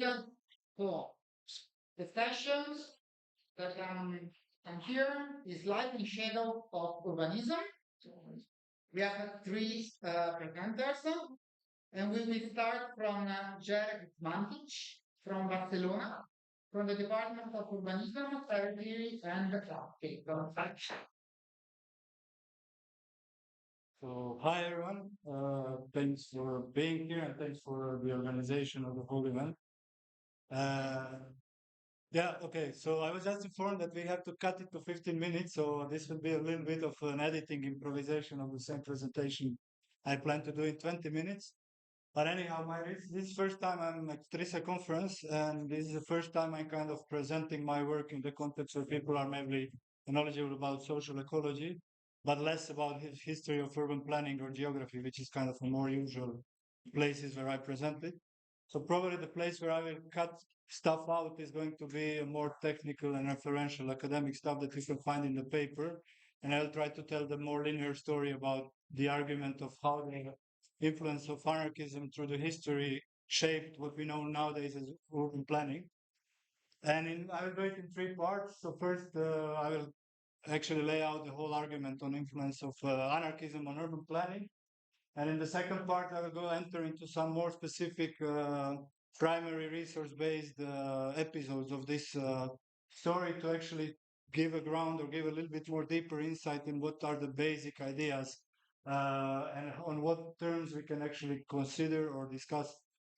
So the sessions that I'm here is Light and Shadow of Urbanism. So we have three presenters, and we will start from Jere from Barcelona, from the Department of Urbanism, Strategy and Traffic. So, hi everyone. Thanks for being here and thanks for the organization of the whole event. Uh, yeah, okay. So I was just informed that we have to cut it to 15 minutes. So this will be a little bit of an editing improvisation of the same presentation I plan to do in 20 minutes. But anyhow, this is first time I'm at TRISE conference, and this is the first time I'm kind of presenting my work in the context where people are maybe knowledgeable about social ecology, but less about his history of urban planning or geography, which is kind of a more usual places where I present it. So probably the place where I will cut stuff out is going to be a more technical and referential academic stuff that you can find in the paper. And I'll try to tell the more linear story about the argument of how the influence of anarchism through the history shaped what we know nowadays as urban planning. I will do it in three parts. So first, I will actually lay out the whole argument on influence of anarchism on urban planning. And in the second part, I will go enter into some more specific primary resource-based episodes of this story to actually give a ground or give a little bit more deeper insight in what are the basic ideas and on what terms we can actually consider or discuss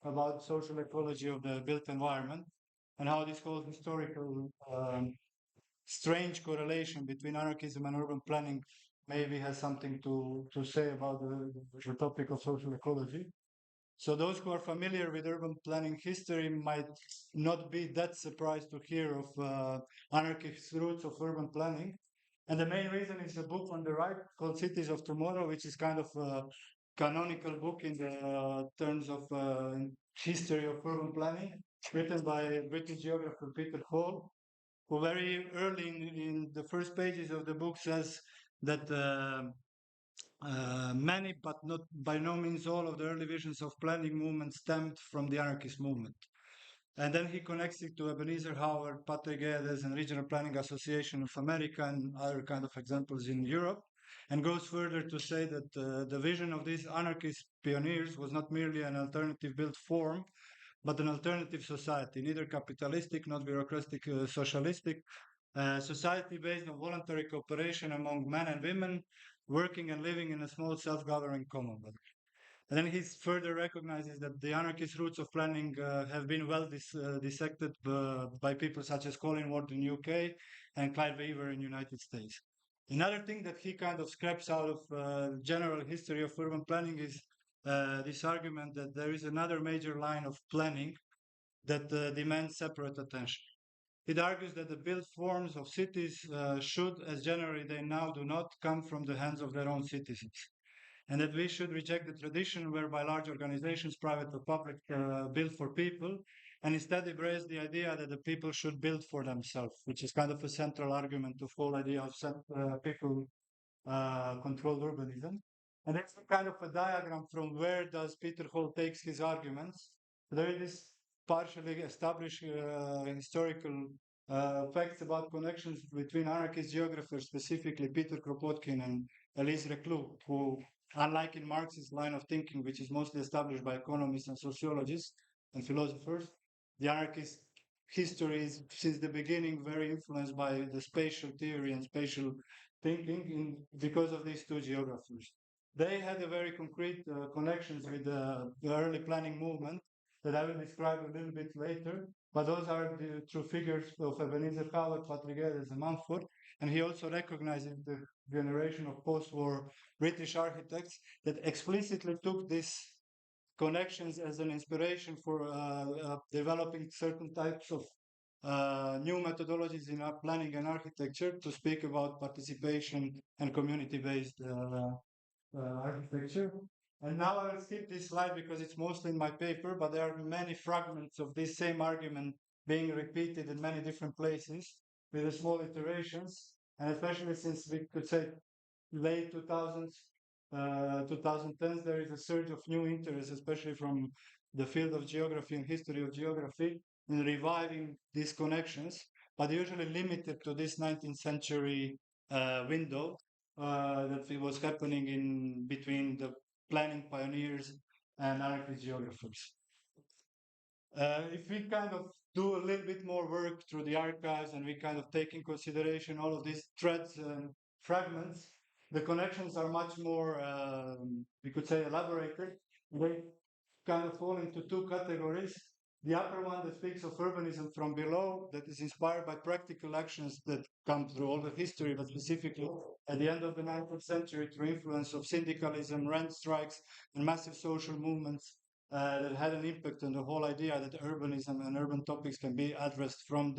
about social ecology of the built environment and how this whole historical strange correlation between anarchism and urban planning maybe has something to say about the topic of social ecology. So those who are familiar with urban planning history might not be that surprised to hear of anarchist roots of urban planning. And the main reason is a book on the right called Cities of Tomorrow, which is kind of a canonical book in the terms of history of urban planning, written by British geographer Peter Hall, who very early in the first pages of the book says that many, but not by no means all, of the early visions of planning movement stemmed from the anarchist movement. And then he connects it to Ebenezer Howard, Patrick Guedes, and Regional Planning Association of America and other kind of examples in Europe, and goes further to say that the vision of these anarchist pioneers was not merely an alternative built form, but an alternative society, neither capitalistic, not bureaucratic, socialistic, society based on voluntary cooperation among men and women, working and living in a small self-governing commonwealth. And then he further recognizes that the anarchist roots of planning have been well dissected by people such as Colin Ward in UK and Clyde Weaver in United States. Another thing that he kind of scraps out of general history of urban planning is this argument that there is another major line of planning that demands separate attention. It argues that the built forms of cities should, as generally they now do not, come from the hands of their own citizens. And that we should reject the tradition whereby large organizations, private or public, build for people, and instead embrace the idea that the people should build for themselves, which is kind of a central argument of whole idea of people controlled urbanism. And that's kind of a diagram from where does Peter Hall takes his arguments. There is this partially established historical facts about connections between anarchist geographers, specifically Peter Kropotkin and Elise Reclus, who, unlike in Marx's line of thinking, which is mostly established by economists and sociologists and philosophers, the anarchist history is since the beginning very influenced by the spatial theory and spatial thinking because of these two geographers. They had a very concrete connections with the early planning movement that I will describe a little bit later. But those are the true figures of Ebenezer Howard, Patrick Guedes, and Mumford. And he also recognizes the generation of post-war British architects that explicitly took these connections as an inspiration for developing certain types of new methodologies in our planning and architecture to speak about participation and community-based architecture. And now I will skip this slide because it's mostly in my paper, but there are many fragments of this same argument being repeated in many different places with the small iterations. And especially since we could say late 2000s, 2010s, there is a surge of new interest, especially from the field of geography and history of geography in reviving these connections, but usually limited to this 19th century window that it was happening in between the planning pioneers and anarchist geographers. If we kind of do a little bit more work through the archives and we kind of take in consideration all of these threads and fragments, the connections are much more, we could say, elaborated. They kind of fall into two categories. The upper one that speaks of urbanism from below, that is inspired by practical actions that come through all the history, but specifically at the end of the 19th century through influence of syndicalism, rent strikes, and massive social movements that had an impact on the whole idea that urbanism and urban topics can be addressed from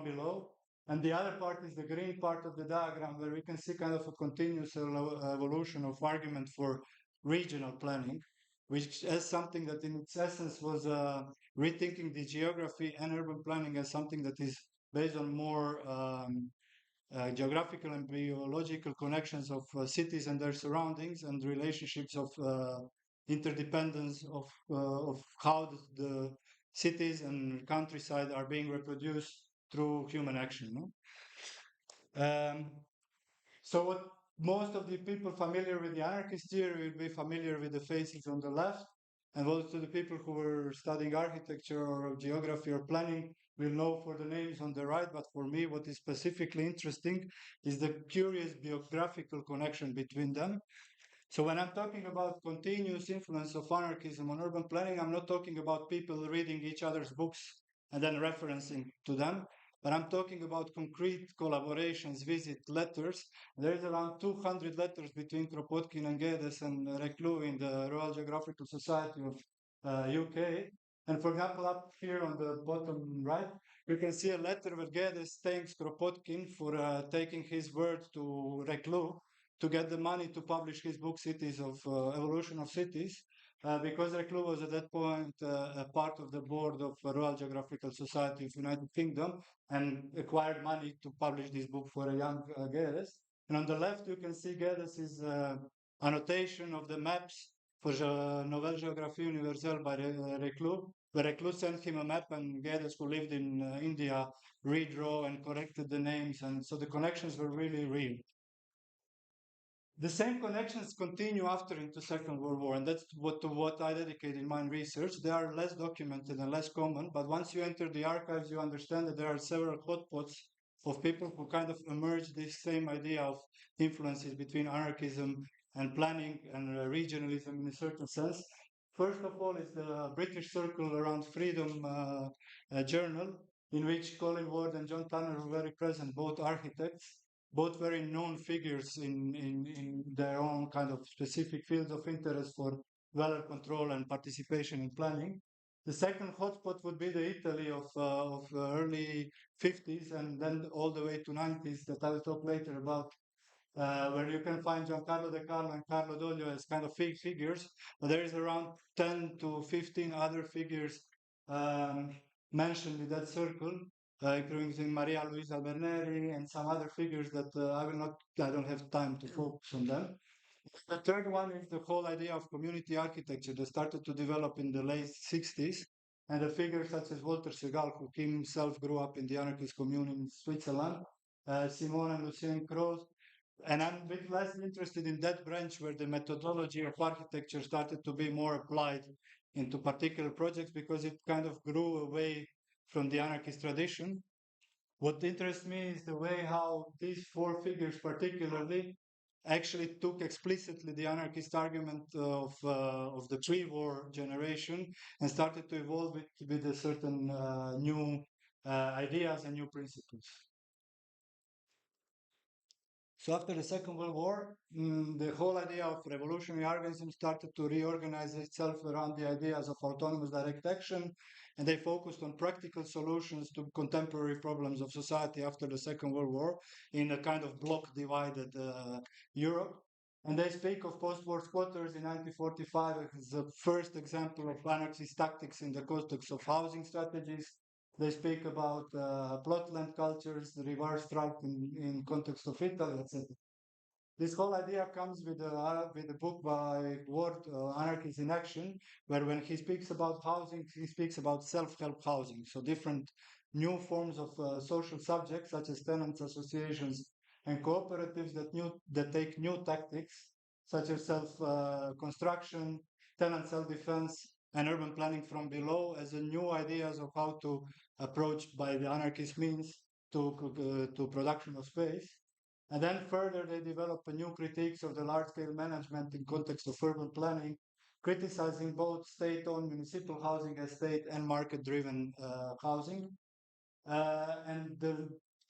below. And the other part is the green part of the diagram, where we can see kind of a continuous evolution of argument for regional planning, which is something that in its essence was rethinking the geography and urban planning as something that is based on more geographical and biological connections of cities and their surroundings and relationships of interdependence of how the cities and countryside are being reproduced through human action. No? So what most of the people familiar with the anarchist theory will be familiar with the faces on the left, and also the people who were studying architecture or geography or planning will know for the names on the right. But for me, what is specifically interesting is the curious biographical connection between them. So when I'm talking about continuous influence of anarchism on urban planning, I'm not talking about people reading each other's books and then referencing to them, but I'm talking about concrete collaborations, visit letters. There is around 200 letters between Kropotkin and Geddes and Reclus in the Royal Geographical Society of UK. And for example, up here on the bottom right, you can see a letter where Geddes thanks Kropotkin for taking his word to Reclus to get the money to publish his book Cities of Evolution of Cities, because Reclus was at that point a part of the board of the Royal Geographical Society of United Kingdom and acquired money to publish this book for a young Geddes. And on the left, you can see Geddes' annotation of the maps for the Nouvelle Géographie Universelle by Reclus, where Reclus sent him a map and Geddes, who lived in India, redraw and corrected the names. And so the connections were really real. The same connections continue after into Second World War, and that's what I dedicate in my research. They are less documented and less common, but once you enter the archives, you understand that there are several hotspots of people who kind of emerge this same idea of influences between anarchism and planning and regionalism in a certain sense. First of all is the British Circle Around Freedom journal, in which Colin Ward and John Tanner were very present, both architects, both very known figures in their own kind of specific fields of interest for weather control and participation in planning. The second hotspot would be the Italy of early 50s and then all the way to 90s that I will talk later about, where you can find Giancarlo De Carlo and Carlo Doglio as kind of figures. But there is around 10 to 15 other figures mentioned in that circle, including Maria Luisa Berneri and some other figures that I don't have time to focus on them. The third one is the whole idea of community architecture that started to develop in the late 60s. And the figures such as Walter Segal, who himself grew up in the anarchist commune in Switzerland, Simone and Lucien Croz. And I'm a bit less interested in that branch where the methodology of architecture started to be more applied into particular projects because it kind of grew away from the anarchist tradition. What interests me is the way how these four figures particularly actually took explicitly the anarchist argument of the pre-war generation and started to evolve it with a certain new ideas and new principles. So after the Second World War, the whole idea of revolutionary organism started to reorganize itself around the ideas of autonomous direct action, and they focused on practical solutions to contemporary problems of society after the Second World War in a kind of bloc-divided Europe. And they speak of post-war squatters in 1945 as the first example of anarchist tactics in the context of housing strategies. They speak about plotland cultures, the reverse strike in context of Italy, etc. This whole idea comes with a book by Ward, Anarchist in Action, where when he speaks about housing, he speaks about self-help housing. So different new forms of social subjects, such as tenants associations and cooperatives that take new tactics, such as self-construction, tenant self-defense, and urban planning from below, as a new ideas of how to approach by the anarchist means to production of space. And then further, they develop a new critiques of the large-scale management in context of urban planning, criticizing both state-owned municipal housing estate and market-driven housing.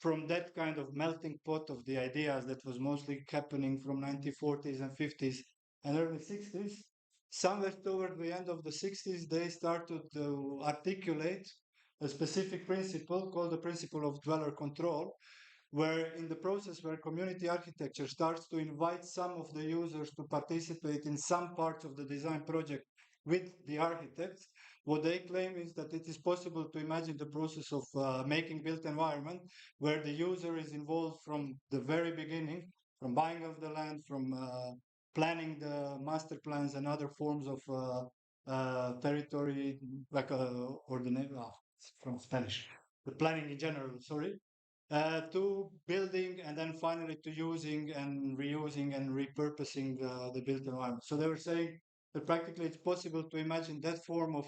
From that kind of melting pot of the ideas that was mostly happening from 1940s and 50s and early 60s, somewhere toward the end of the 60s, they started to articulate a specific principle called the principle of dweller control, where in the process where community architecture starts to invite some of the users to participate in some parts of the design project with the architects, what they claim is that it is possible to imagine the process of making built environment where the user is involved from the very beginning, from buying of the land, from planning the master plans and other forms of territory, like from Spanish, the planning in general, sorry, to building and then finally to using and reusing and repurposing the built environment. So they were saying that practically it's possible to imagine that form of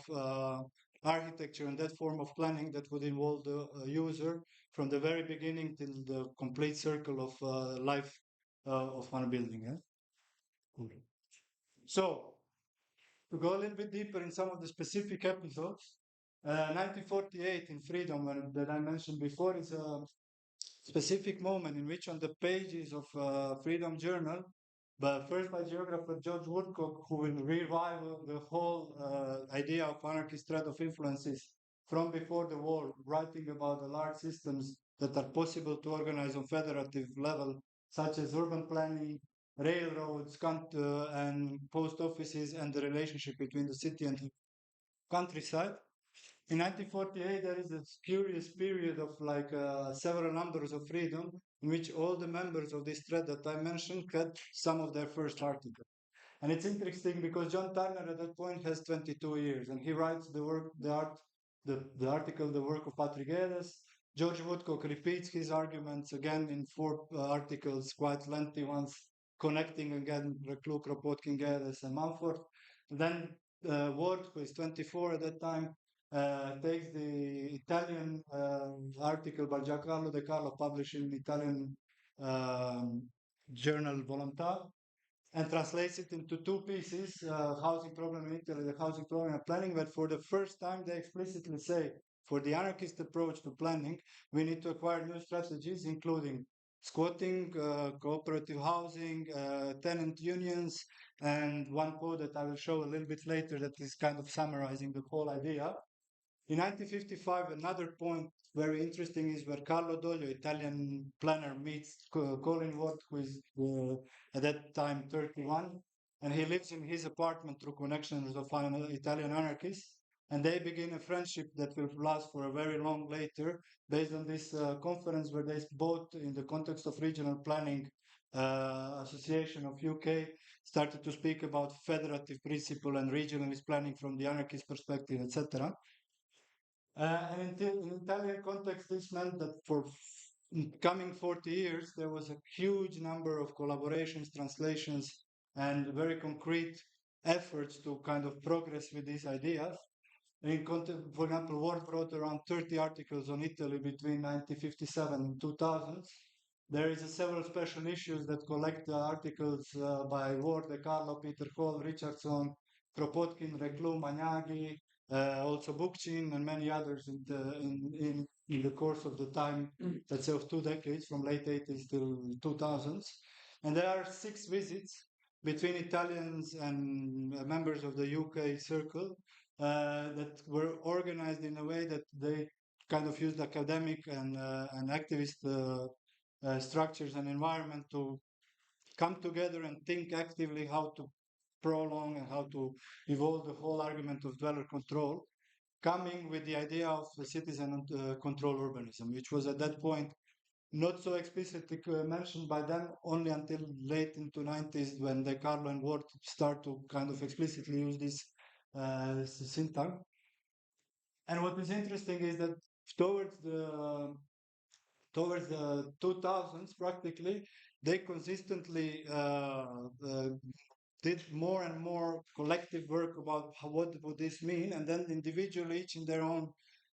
architecture and that form of planning that would involve the user from the very beginning till the complete circle of life of one building. Yeah? Okay. So to go a little bit deeper in some of the specific episodes, 1948 in Freedom, that I mentioned before, is a specific moment in which on the pages of Freedom Journal, but first by geographer George Woodcock, who will revive the whole idea of anarchist thread of influences from before the war, writing about the large systems that are possible to organize on federative level, such as urban planning, railroads, and post offices, and the relationship between the city and the countryside. In 1948, there is a curious period of like several numbers of freedom in which all the members of this thread that I mentioned had some of their first articles. And it's interesting because John Turner at that point has 22 years and he writes the article, the work of Patrick Geddes. George Woodcock repeats his arguments again in 4 articles, quite lengthy ones, connecting again Reclus, Kropotkin, Geddes, and Mumford. Then Ward, who is 24 at that time, takes the Italian article by Giancarlo De Carlo published in Italian journal Volontà and translates it into 2 pieces, housing problem in Italy, the housing problem and planning, but for the first time they explicitly say, for the anarchist approach to planning, we need to acquire new strategies, including squatting, cooperative housing, tenant unions, and one quote that I will show a little bit later that is kind of summarizing the whole idea. In 1955, another point very interesting is where Carlo Doglio, Italian planner, meets Colin Watt, who is at that time 31, and he lives in his apartment through connections of an Italian anarchist, and they begin a friendship that will last for a very long later, based on this conference where they both, in the context of regional planning association of UK, started to speak about federative principle and regionalist planning from the anarchist perspective, etc. And in Italian context, this meant that for coming 40 years, there was a huge number of collaborations, translations, and very concrete efforts to kind of progress with these ideas. For example, Ward wrote around 30 articles on Italy between 1957 and 2000. There is several special issues that collect the articles by Ward, De Carlo, Peter Hall, Richardson, Kropotkin, Reclus, Magnaghi, also Bookchin and many others in the course of the time, let's say of 2 decades, from late 80s till 2000s. And there are 6 visits between Italians and members of the UK circle that were organized in a way that they kind of used academic and activist structures and environment to come together and think actively how to prolong and how to evolve the whole argument of dweller control, coming with the idea of citizen control urbanism, which was at that point not so explicitly mentioned by them only until late into 90s when De Carlo and Ward start to kind of explicitly use this syntax. And what is interesting is that towards the towards the 2000s, practically, they consistently did more and more collective work about what would this mean, and then individually, each in their own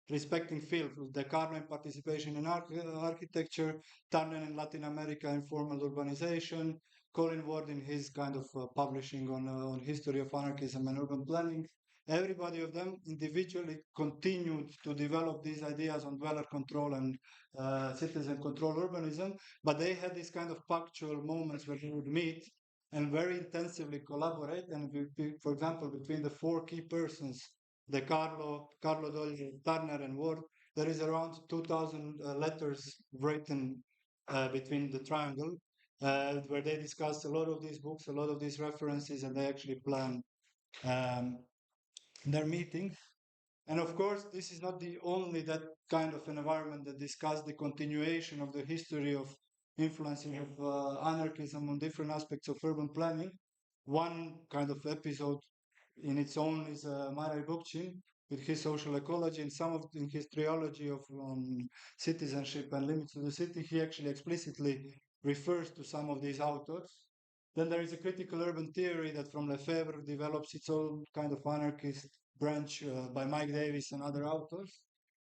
respecting field. The Carmen participation in architecture, Turner in Latin America, informal urbanization, Colin Ward in his kind of publishing on history of anarchism and urban planning. Everybody of them individually continued to develop these ideas on dweller control and citizen control urbanism, but they had these kind of punctual moments where they would meet and very intensively collaborate. And for example, between the four key persons, Carlo Dolly, Turner, and Ward, there is around 2,000 letters written between the triangle, where they discuss a lot of these books, a lot of these references, and they actually plan um, their meetings. And of course, this is not the only that kind of an environment that discuss the continuation of the history of influencing of anarchism on different aspects of urban planning. One kind of episode in its own is Maraj Bukchin with his social ecology, and some of in his trilogy of citizenship and limits of the city, he actually explicitly refers to some of these authors. Then there is a critical urban theory that from Lefebvre develops its own kind of anarchist branch by Mike Davis and other authors.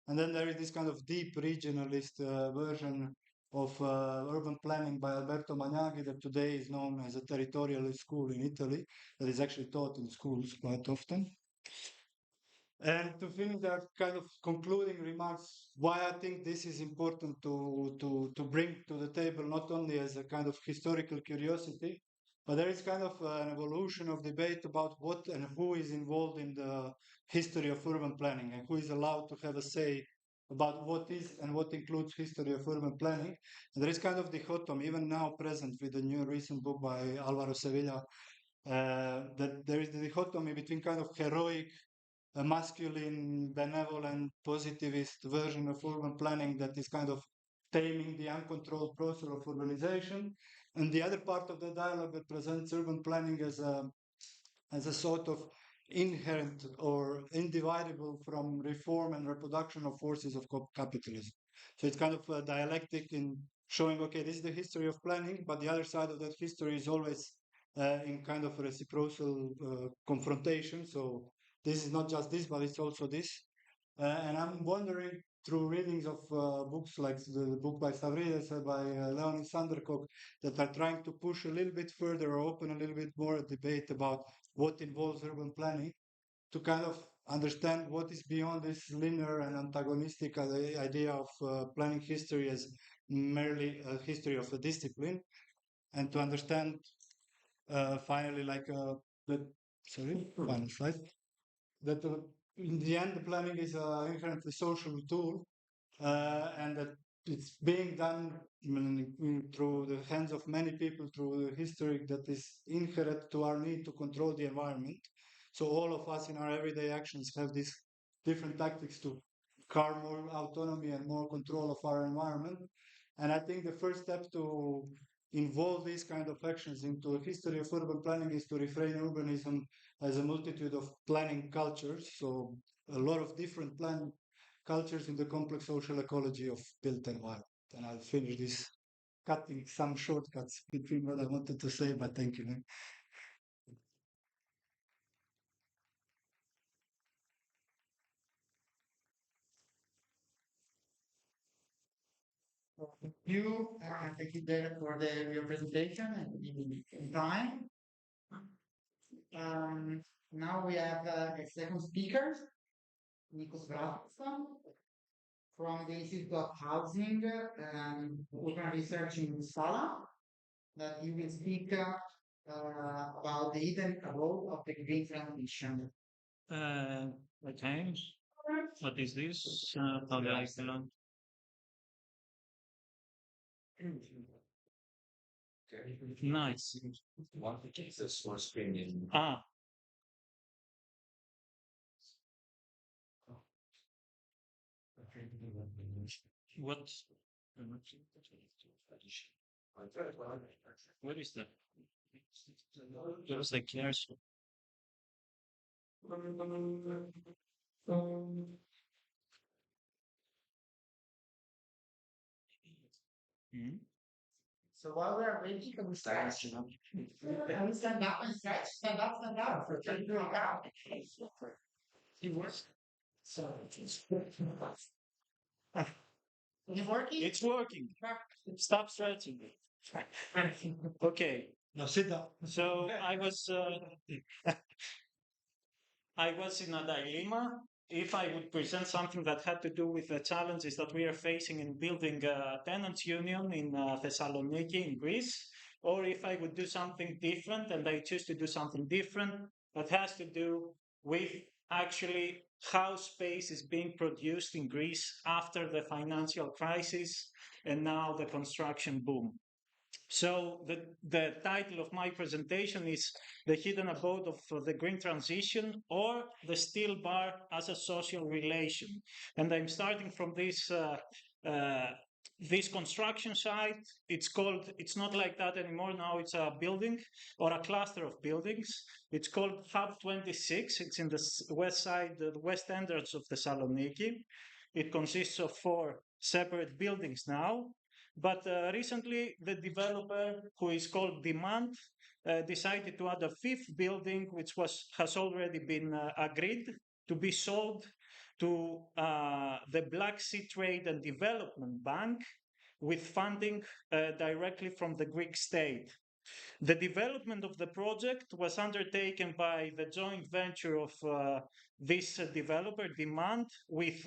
And then there is this kind of deep regionalist version of urban planning by Alberto Magnaghi that today is known as a territorialist school in Italy that is actually taught in schools quite often. And to finish that kind of concluding remarks, why I think this is important to bring to the table, not only as a kind of historical curiosity, but there is kind of an evolution of debate about what and who is involved in the history of urban planning and who is allowed to have a say about what is and what includes history of urban planning. And there is kind of dichotomy, even now present with the new recent book by Alvaro Sevilla, that there is the dichotomy between kind of heroic a masculine, benevolent, positivist version of urban planning that is kind of taming the uncontrolled process of urbanization. And the other part of the dialogue that presents urban planning as a sort of inherent or indivisible from reform and reproduction of forces of capitalism. So it's kind of a dialectic in showing, okay, this is the history of planning, but the other side of that history is always in kind of reciprocal confrontation. So this is not just this, but it's also this. And I'm wondering through readings of books like the book by Stavridis, by Leonid Sandercock, that are trying to push a little bit further or open a little bit more a debate about what involves urban planning to kind of understand what is beyond this linear and antagonistic idea of planning history as merely a history of a discipline, and to understand finally like that final slide, that in the end the planning is an inherently social tool and that it's being done through the hands of many people through the history that is inherent to our need to control the environment. So all of us in our everyday actions have these different tactics to carve more autonomy and more control of our environment. And I think the first step to involve these kind of actions into a history of urban planning is to reframe urbanism as a multitude of planning cultures. So a lot of different planning cultures in the complex social ecology of built environment. And I'll finish this cutting some shortcuts between what I wanted to say, but thank you. Thank you. Thank you, Jere, for your presentation and in time. Now we have a second speaker, Nikos Vrantsis, from the Institute of Housing and Urban Research in Uppsala, that you will speak about the hidden abode of the green transition. Okay. What is this? How do I spell it? Nice. Ah, what? What is that? Just like years. Hmm? So while we're waiting, can we stretch? Can we stand up and stretch? Stand up, stand up. For it works. So is it working? It's working. Stop stretching. Okay, Now sit down. so I was in a dilemma if I would present something that had to do with the challenges that we are facing in building a tenants union in Thessaloniki in Greece, or if I would do something different, and I choose to do something different that has to do with actually how space is being produced in Greece after the financial crisis and now the construction boom. So the title of my presentation is The Hidden Abode of the Green Transition, or the Steel Bar as a Social Relation. And I'm starting from uh, this construction site. It's not like that anymore. Now it's a building or a cluster of buildings. It's called Hub 26. It's in the west side, the west entrance of Thessaloniki. It consists of 4 separate buildings now. But recently, the developer, who is called Demand, decided to add a 5th building, which has already been agreed to be sold to the Black Sea Trade and Development Bank with funding directly from the Greek state. The development of the project was undertaken by the joint venture of this developer, Demand, with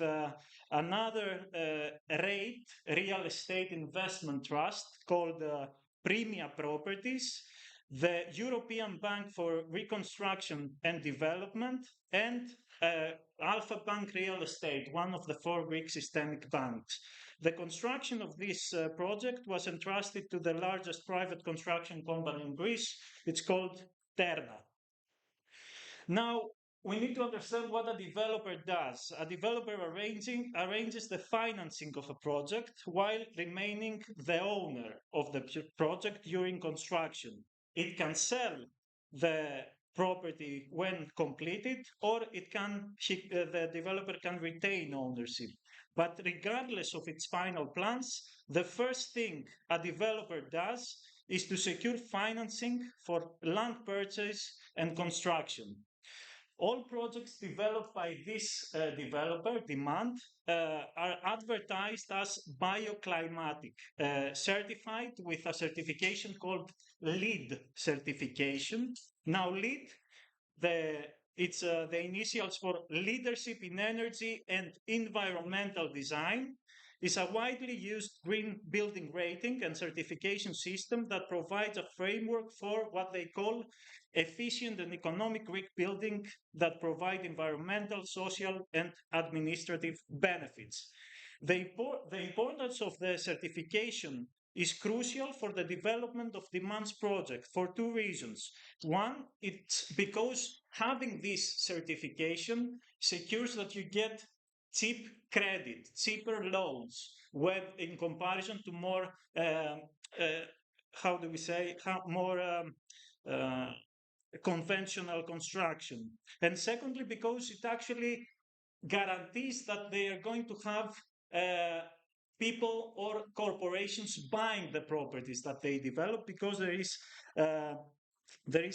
another REIT, Real Estate Investment Trust, called Premia Properties, the European Bank for Reconstruction and Development, and Alpha Bank Real Estate, one of the 4 Greek systemic banks. The construction of this project was entrusted to the largest private construction company in Greece. It's called Terna. Now, we need to understand what a developer does. A developer arranges the financing of a project while remaining the owner of the project during construction. It can sell the property when completed, or the developer can retain ownership. But regardless of its final plans, the first thing a developer does is to secure financing for land purchase and construction. All projects developed by this developer, Demand, are advertised as bioclimatic, certified with a certification called LEED certification. Now, LEED, it's the initials for Leadership in Energy and Environmental Design, is a widely used green building rating and certification system that provides a framework for what they call efficient and economic Greek building that provide environmental, social, and administrative benefits. The importance of the certification is crucial for the development of Demand's project for 2 reasons. One, it's because having this certification secures that you get cheap credit, cheaper loans, when in comparison to more, how do we say, more conventional construction. And secondly, because it actually guarantees that they are going to have people or corporations buying the properties that they develop, because there is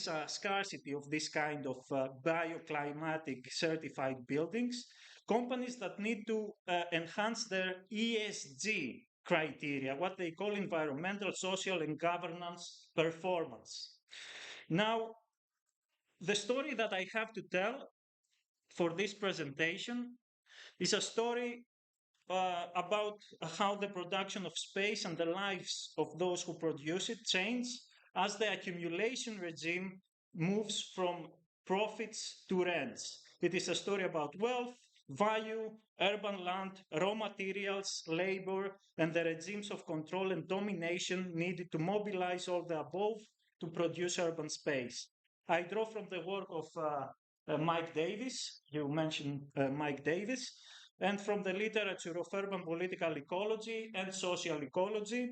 a scarcity of this kind of bioclimatic certified buildings. Companies that need to enhance their ESG criteria, what they call environmental, social, and governance performance. Now, the story that I have to tell for this presentation is a story about how the production of space and the lives of those who produce it change as the accumulation regime moves from profits to rents. It is a story about wealth, value, urban land, raw materials, labor, and the regimes of control and domination needed to mobilize all the above to produce urban space. I draw from the work of Mike Davis. You mentioned Mike Davis. and from the literature of urban political ecology and social ecology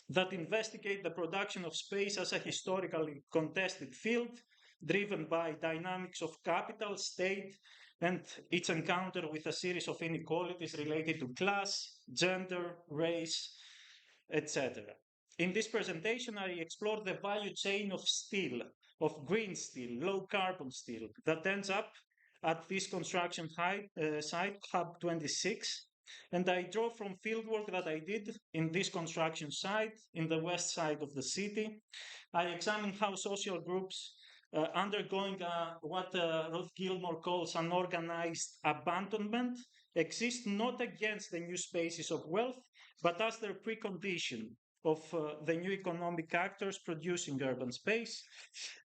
that investigate the production of space as a historically contested field driven by dynamics of capital, state, and its encounter with a series of inequalities related to class, gender, race, etc. In this presentation, I explore the value chain of steel, of green steel, low carbon steel, that ends up at this construction site, Hub 26. And I draw from fieldwork that I did in this construction site in the west side of the city. I examined how social groups undergoing what Ruth Gilmore calls an organized abandonment exist not against the new spaces of wealth, but as their precondition of the new economic actors producing urban space.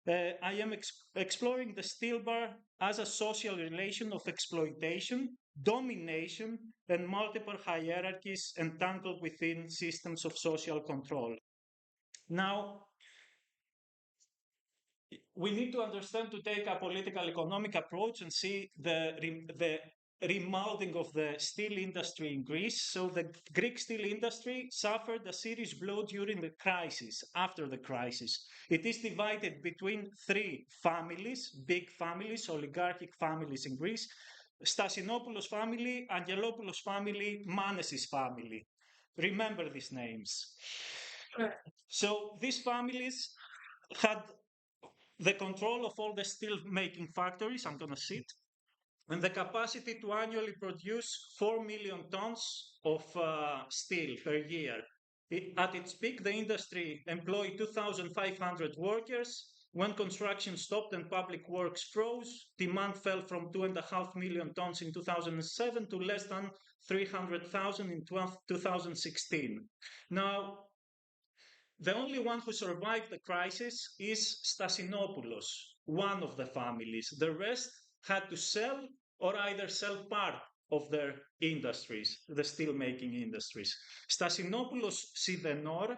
I am exploring the steel bar as a social relation of exploitation, domination, and multiple hierarchies entangled within systems of social control. Now, we need to understand to take a political economic approach and see the remolding of the steel industry in Greece. So the Greek steel industry suffered a serious blow during the crisis, after the crisis. It is divided between three families, big families, oligarchic families in Greece: Stasinopoulos family, Angelopoulos family, Manesis family. Remember these names. So these families had the control of all the steel making factories, I'm going to sit, and the capacity to annually produce 4 million tons of steel per year. At its peak, the industry employed 2,500 workers. When construction stopped and public works froze, demand fell from 2.5 million tons in 2007 to less than 300,000 in 2016. Now, the only one who survived the crisis is Stasinopoulos, one of the families. The rest had to sell or either sell part of their industries, the steelmaking industries. Stasinopoulos Sidenor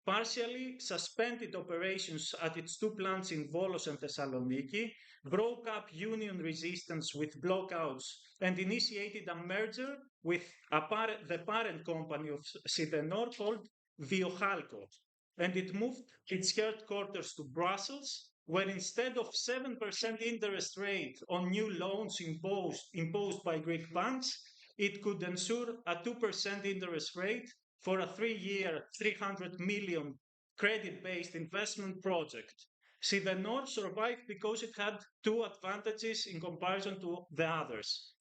partially suspended operations at its two plants in Volos and Thessaloniki, broke up union resistance with blockouts, and initiated a merger with the parent company of Sidenor called Viohalco. And it moved its headquarters to Brussels, where instead of 7% interest rate on new loans imposed by Greek banks, it could ensure a 2% interest rate for a 3-year, 300 million credit-based investment project. Sidenor survived because it had two advantages in comparison to the others.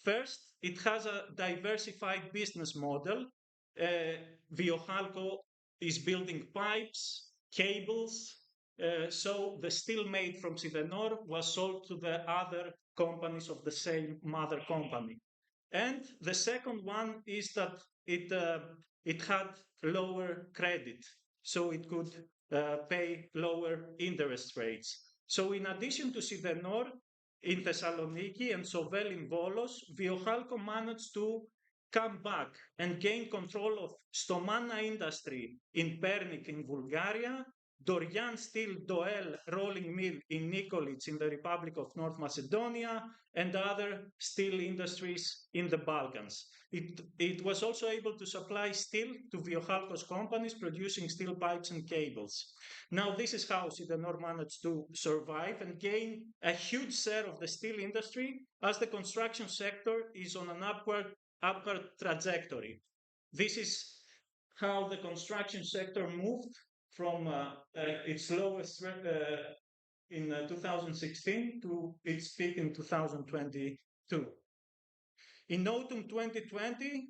First, it has a diversified business model. Viohalco is building pipes, cables, so the steel made from Sidenor was sold to the other companies of the same mother company. And the second one is that it had lower credit, so it could pay lower interest rates. So in addition to Sidenor, in Thessaloniki and Sovel in Volos, Viohalco managed to come back and gain control of Stomana industry in Pernik in Bulgaria, Dorian Steel Doel rolling mill in Nikolic in the Republic of North Macedonia, and other steel industries in the Balkans. It was also able to supply steel to Viohalco's companies producing steel pipes and cables. Now, this is how Sidenor managed to survive and gain a huge share of the steel industry as the construction sector is on an upward trajectory. This is how the construction sector moved from its lowest in 2016 to its peak in 2022. In autumn 2020,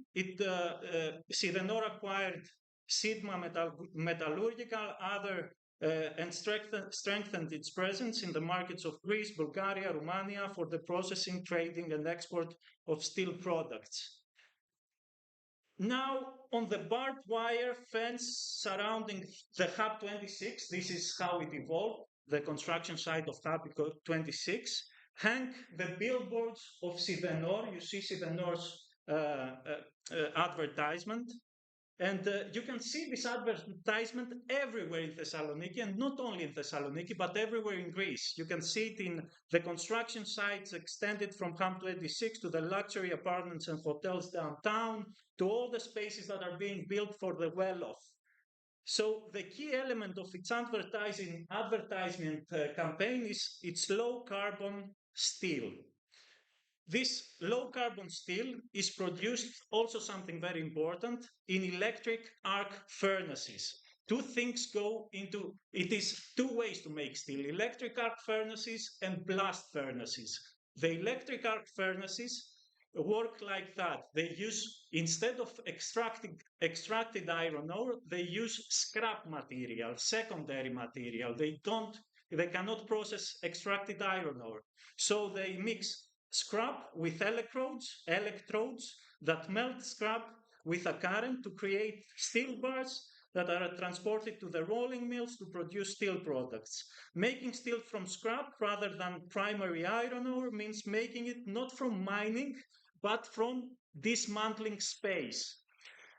Sidenor acquired Sigma Metallurgical, and strengthened its presence in the markets of Greece, Bulgaria, Romania for the processing, trading, and export of steel products. Now, on the barbed wire fence surrounding the Hub 26, this is how it evolved, the construction site of Hub 26, hang the billboards of Sidenor. You see Sidenor's advertisement. And you can see this advertisement everywhere in Thessaloniki, and not only in Thessaloniki, but everywhere in Greece. You can see it in the construction sites extended from Camp 26 to the luxury apartments and hotels downtown, to all the spaces that are being built for the well-off. So the key element of its advertisement campaign is its low carbon steel. This low carbon steel is produced, also something very important, in electric arc furnaces. Two things go into it is two ways to make steel: electric arc furnaces and blast furnaces. The electric arc furnaces work like that. They use, instead of extracted iron ore, they use scrap material, secondary material. They cannot process extracted iron ore. So they mix scrap with electrodes that melt scrap with a current to create steel bars that are transported to the rolling mills to produce steel products. Making steel from scrap rather than primary iron ore means making it not from mining, but from dismantling space.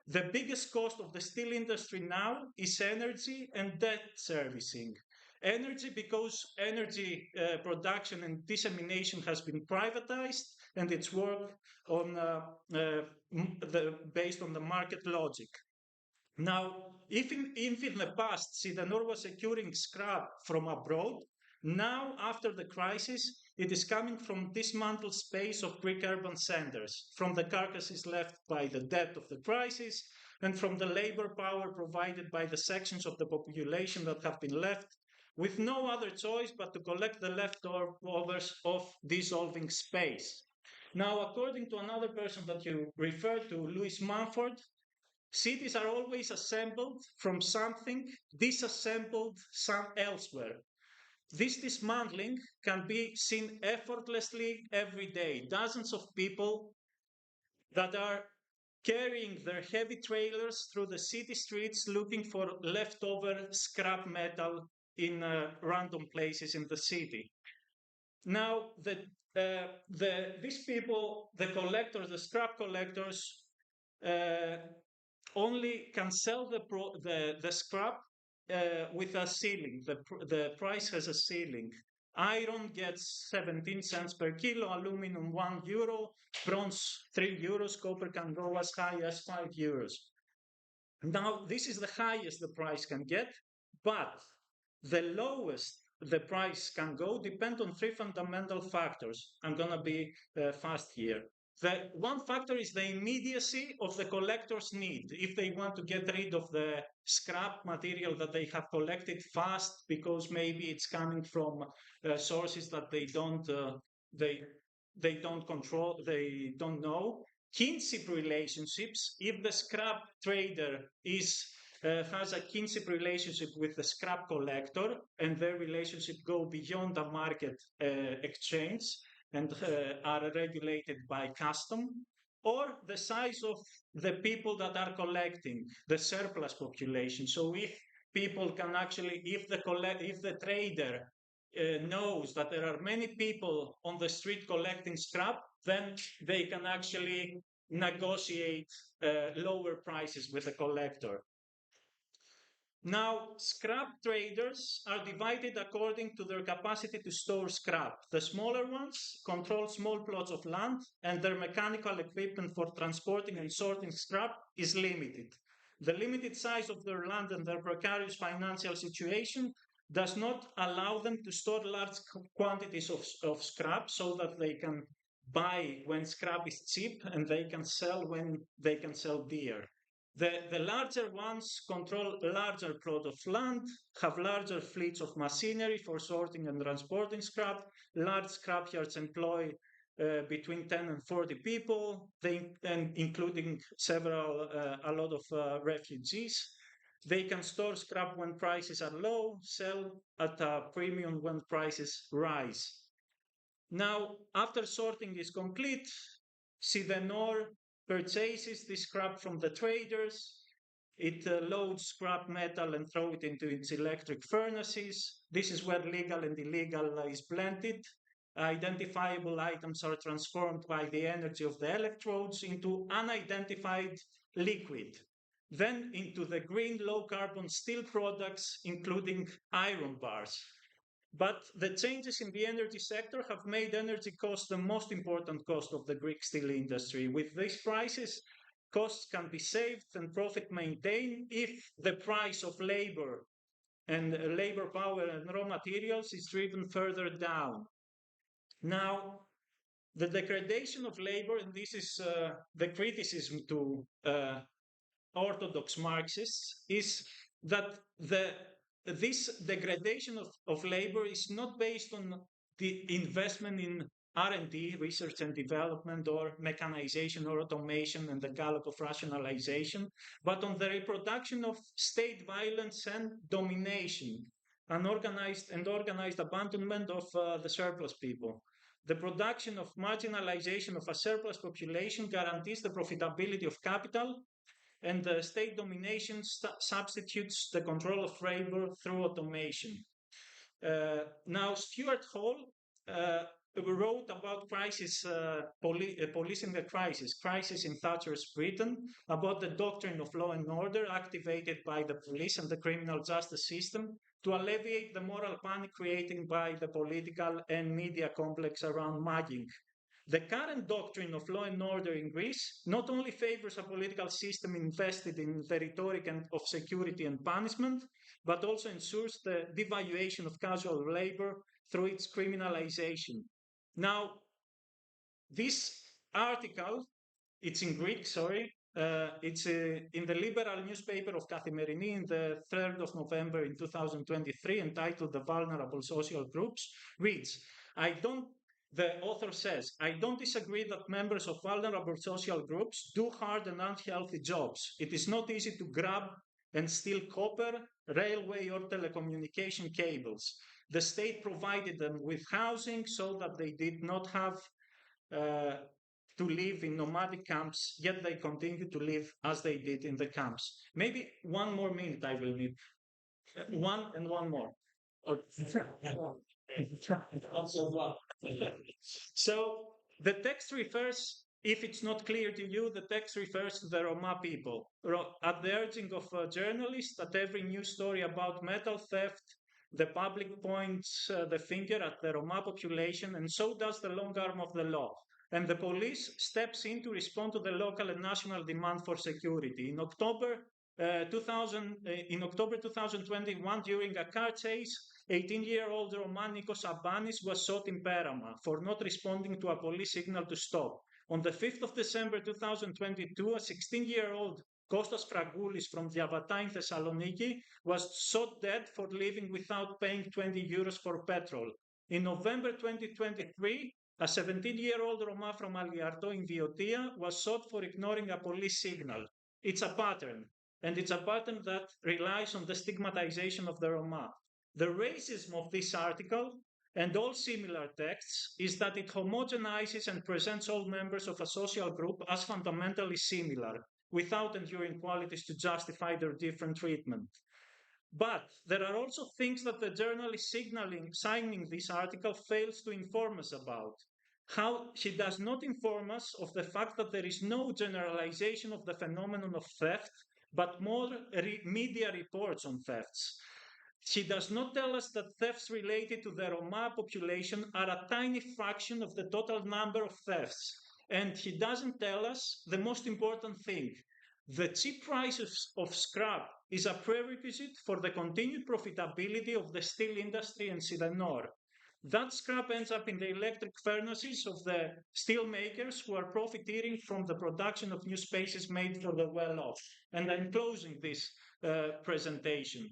The biggest cost of the steel industry now is energy and debt servicing. Energy, because energy production and dissemination has been privatized, and it's worked on based on the market logic. Now, if in the past Sidenor was securing scrap from abroad, now after the crisis, it is coming from dismantled space of Greek urban centers, from the carcasses left by the debt of the crisis, and from the labor power provided by the sections of the population that have been left with no other choice but to collect the leftovers of dissolving space. Now, according to another person that you referred to, Louis Mumford, cities are always assembled from something disassembled elsewhere. This dismantling can be seen effortlessly every day. Dozens of people that are carrying their heavy trailers through the city streets looking for leftover scrap metal in random places in the city. Now, these people, the collectors, the scrap collectors, only can sell the scrap with a ceiling. The price has a ceiling. Iron gets 17 cents per kilo, aluminum €1, bronze €3, copper can go as high as €5. Now, this is the highest the price can get, but the lowest the price can go depend on three fundamental factors. I'm going to be fast here. The one factor is the immediacy of the collector's need. If they want to get rid of the scrap material that they have collected fast, because maybe it's coming from sources that they don't control, they don't know. Kinship relationships. If the scrap trader has a kinship relationship with the scrap collector, and their relationship go beyond the market exchange and are regulated by custom, or the size of the people that are collecting, the surplus population. So if people can actually, if the trader knows that there are many people on the street collecting scrap, then they can actually negotiate lower prices with the collector. Now, scrap traders are divided according to their capacity to store scrap. The smaller ones control small plots of land, and their mechanical equipment for transporting and sorting scrap is limited. The limited size of their land and their precarious financial situation does not allow them to store large quantities of scrap, so that they can buy when scrap is cheap and they can sell when they can sell dear. The larger ones control larger plot of land, have larger fleets of machinery for sorting and transporting scrap. Large scrapyards employ between 10 and 40 people, including a lot of refugees. They can store scrap when prices are low, sell at a premium when prices rise. Now, after sorting is complete, Sidenor purchases the scrap from the traders. It loads scrap metal and throws it into its electric furnaces. This is where legal and illegal is blended. Identifiable items are transformed by the energy of the electrodes into unidentified liquid. then into the green low carbon steel products, including iron bars. But the changes in the energy sector have made energy costs the most important cost of the Greek steel industry. With these prices, costs can be saved and profit maintained if the price of labor and labor power and raw materials is driven further down. Now, the degradation of labor, and this is the criticism to orthodox Marxists, is that this degradation of labor is not based on the investment in R&D, research and development, or mechanization or automation and the gallop of rationalization, but on the reproduction of state violence and domination, unorganized and organized abandonment of the surplus people. The production of marginalization of a surplus population guarantees the profitability of capital, and the state domination substitutes the control of labor through automation. Now, Stuart Hall wrote about policing the crisis in Thatcher's Britain, about the doctrine of law and order activated by the police and the criminal justice system to alleviate the moral panic created by the political and media complex around mugging. The current doctrine of law and order in Greece not only favors a political system invested in the rhetoric of security and punishment, but also ensures the devaluation of casual labor through its criminalization. Now, this article, it's in Greek, sorry, it's in the liberal newspaper of Kathimerini in the 3rd of November in 2023, entitled The Vulnerable Social Groups, reads, the author says, I don't disagree that members of vulnerable social groups do hard and unhealthy jobs. It is not easy to grab and steal copper, railway, or telecommunication cables. The state provided them with housing so that they did not have to live in nomadic camps, yet they continue to live as they did in the camps. Maybe one more minute I will need. One and one more. So the text refers, if it's not clear to you, the text refers to the Roma people. At the urging of journalists, at every news story about metal theft, the public points the finger at the Roma population, and so does the long arm of the law. And the police steps in to respond to the local and national demand for security. In October 2021, during a car chase, 18-year-old Roma Nikos Vrantsis was shot in Perama for not responding to a police signal to stop. On the 5th of December 2022, a 16-year-old Kostas Fragoulis from Diavata in Thessaloniki was shot dead for leaving without paying 20 euros for petrol. In November 2023, a 17-year-old Roma from Aliarto in Viotia was shot for ignoring a police signal. It's a pattern, and it's a pattern that relies on the stigmatization of the Roma. The racism of this article and all similar texts is that it homogenizes and presents all members of a social group as fundamentally similar, without enduring qualities to justify their different treatment. But there are also things that the journalist signing this article fails to inform us about. How she does not inform us of the fact that there is no generalization of the phenomenon of theft, but more media reports on thefts. She does not tell us that thefts related to the Roma population are a tiny fraction of the total number of thefts. And she doesn't tell us the most important thing. The cheap price of scrap is a prerequisite for the continued profitability of the steel industry in Sidenor. That scrap ends up in the electric furnaces of the steel makers who are profiteering from the production of new spaces made for the well-off. And I'm closing this presentation.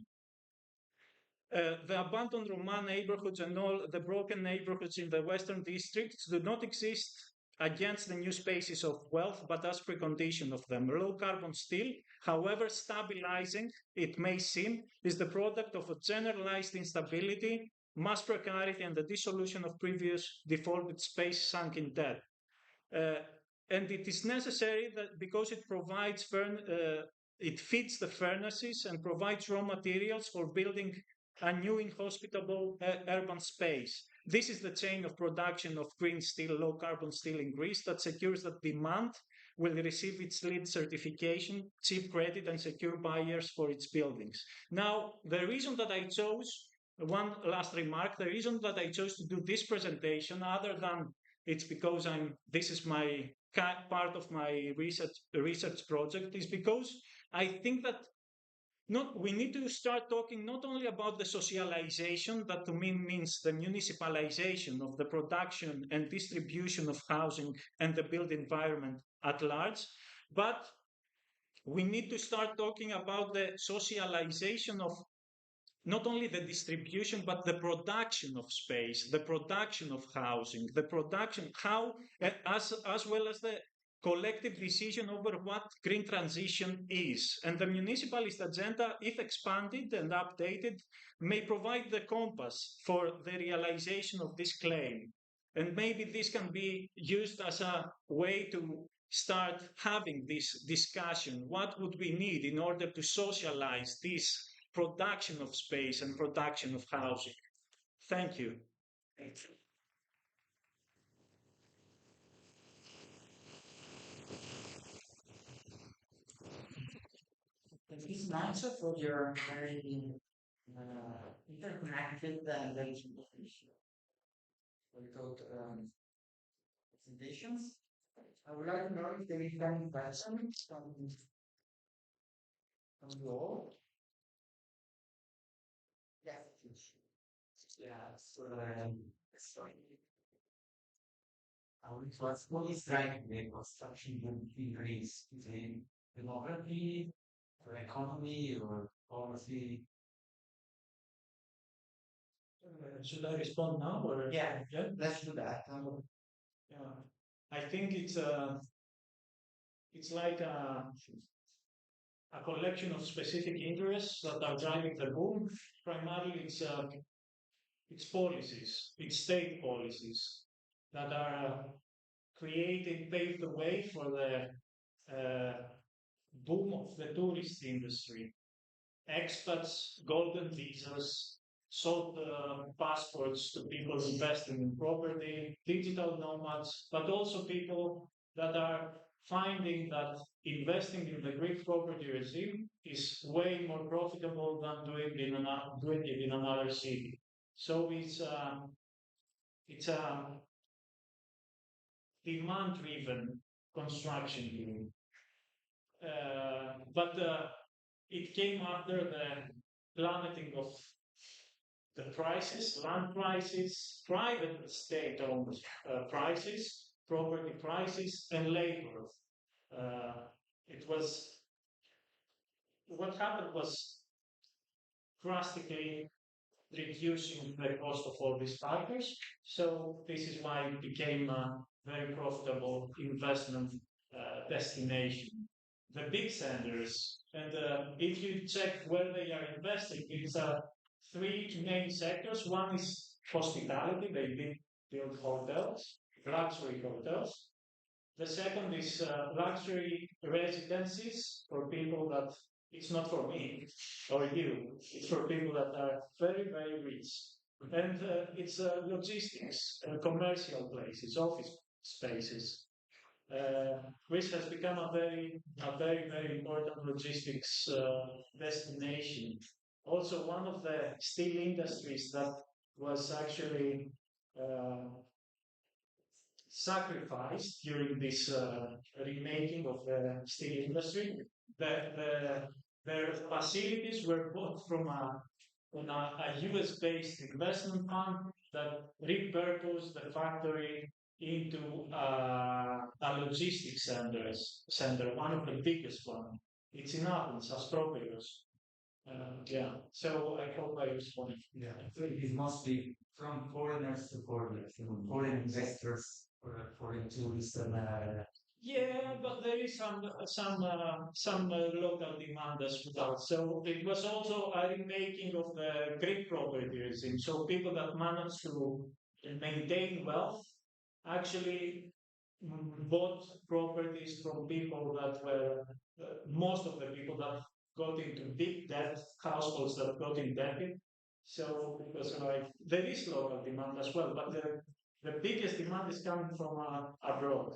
The abandoned Roma neighborhoods and all the broken neighborhoods in the western districts do not exist against the new spaces of wealth, but as precondition of them. Low carbon steel, however stabilizing it may seem, is the product of a generalized instability, mass precarity, and the dissolution of previous defaulted space sunk in debt. And it is necessary that because it provides it feeds the furnaces and provides raw materials for building a new inhospitable urban space. This is the chain of production of green steel, low carbon steel in Greece that secures the demand will receive its LEED certification, cheap credit, and secure buyers for its buildings. Now, the reason that I chose, one last remark, the reason that I chose to do this presentation, other than it's because this is my part of my research project, is because I think that we need to start talking not only about the socialization, that to me means the municipalization of the production and distribution of housing and the built environment at large, but we need to start talking about the socialization of not only the distribution, but the production of space, the production of housing, the production, as well as the collective decision over what green transition is. And the municipalist agenda, if expanded and updated, may provide the compass for the realization of this claim. And maybe this can be used as a way to start having this discussion. What would we need in order to socialize this production of space and production of housing? Thank you. Thank you so much for your very interconnected and very good presentations. I would like to know if there is any questions from you all. Yes, please. Yeah, so sorry. What is driving the construction in Greece? Is it demography, or economy, or policy? Should I respond now? Or? Yeah, let's do that. Yeah, I think it's like a collection of specific interests that are driving the boom. Primarily, it's policies, it's state policies that are paved the way for the boom of the tourist industry. Expats, golden visas, sold passports to people investing in property, digital nomads, but also people that are finding that investing in the Greek property regime is way more profitable than doing it in another city. So it's a demand-driven construction boom. But it came after the plummeting of the prices, land prices, private state-owned prices, property prices, and labor. What happened was drastically reducing the cost of all these factors. So this is why it became a very profitable investment destination. The big centers, and if you check where they are investing, it's three main sectors. One is hospitality, they build hotels, luxury hotels. The second is luxury residences for people that it's not for me or you, it's for people that are very, very rich. And it's logistics, commercial places, office spaces. Greece has become a very, very important logistics destination. Also, one of the steel industries that was actually sacrificed during this remaking of the steel industry. Their facilities were bought from a US-based investment fund that repurposed the factory into a logistics center, one of the biggest one. It's in Athens, Astropios. Yeah, so I hope I responded. Yeah, so it is mostly from foreigners to foreigners, foreign investors, foreign tourists, and yeah, but there is some local demand as well. So it was also a remaking of the Greek property regime. So people that managed to maintain wealth actually bought properties from people that were most of the people that got into big debt, households that got indebted. So it was like there is local demand as well, but the biggest demand is coming from abroad.